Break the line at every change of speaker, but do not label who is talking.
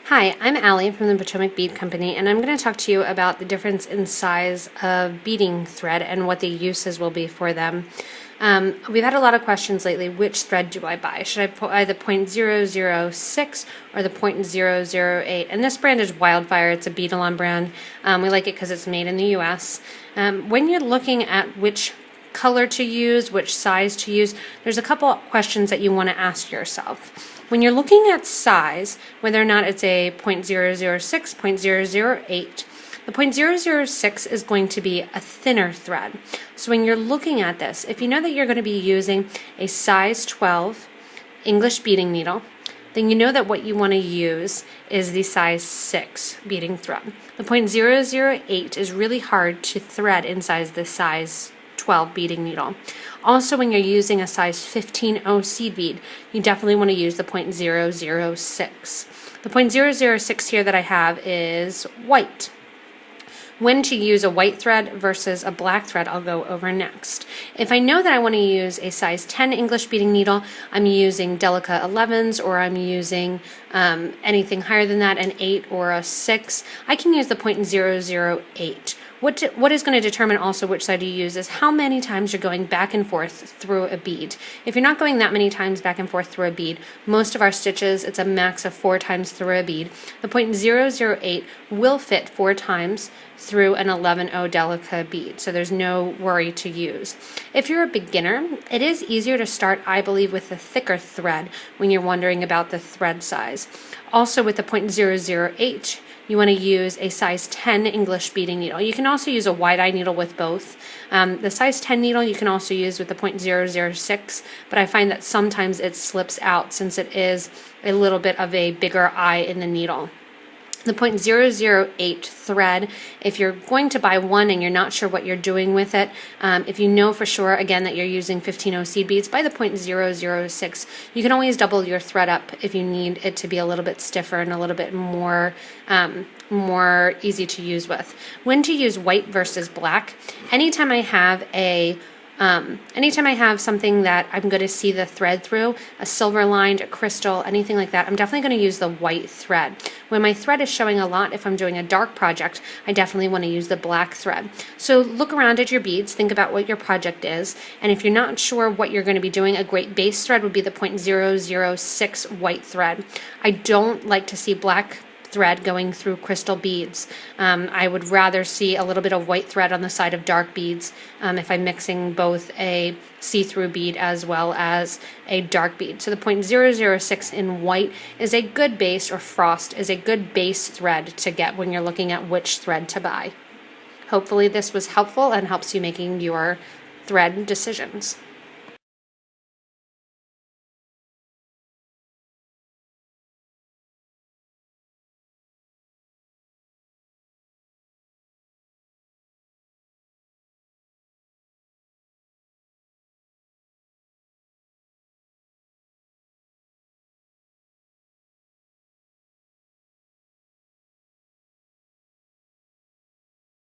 Hi, I'm Allie from the Potomac Bead Company, and I'm going to talk to you about the difference in size of beading thread and what the uses will be for them. We've had a lot of questions lately, which thread do I buy? Should I buy the .006 or the .008? And this brand is WildFire. It's a Beadalon brand. We like it because it's made in the US. When you're looking at which color to use, which size to use, there's a couple questions that you want to ask yourself. When you're looking at size, whether or not it's a .006, .008, the .006 is going to be a thinner thread. So when you're looking at this, if you know that you're going to be using a size 12 English beading needle, then you know that what you want to use is the size 6 beading thread. The .008 is really hard to thread inside the size 12 beading needle. Also, when you're using a size 15 seed bead, you definitely want to use the .006. The .006 here that I have is white. When to use a white thread versus a black thread, I'll go over next. If I know that I want to use a size 10 English beading needle, I'm using Delica 11s, or I'm using anything higher than that, an 8 or a 6, I can use the .008. What is going to determine also which side you use is how many times you're going back and forth through a bead. If you're not going that many times back and forth through a bead, most of our stitches, it's a max of 4 times through a bead. The .008 will fit 4 times through an 11O Delica bead, so there's no worry to use. If you're a beginner, it is easier to start, I believe, with a thicker thread when you're wondering about the thread size. Also, with the .008, you want to use a size 10 English beading needle. You can also use a wide-eye needle with both. The size 10 needle you can also use with the .006, but I find that sometimes it slips out since it is a little bit of a bigger eye in the needle. The .008 thread, if you're going to buy one and you're not sure what you're doing with it, if you know for sure, again, that you're using 15 seed beads, buy the .006. You can always double your thread up if you need it to be a little bit stiffer and a little bit more easy to use with. When to use white versus black, anytime I have something that I'm going to see the thread through, a silver lined, a crystal, anything like that, I'm definitely going to use the white thread. When my thread is showing a lot, if I'm doing a dark project, I definitely want to use the black thread. So look around at your beads, think about what your project is, and if you're not sure what you're going to be doing, a great base thread would be the .006 white thread. I don't like to see black thread going through crystal beads. I would rather see a little bit of white thread on the side of dark beads if I'm mixing both a see-through bead as well as a dark bead. So the .006 in white is a good base, or frost is a good base thread to get when you're looking at which thread to buy. Hopefully this was helpful and helps you making your thread decisions.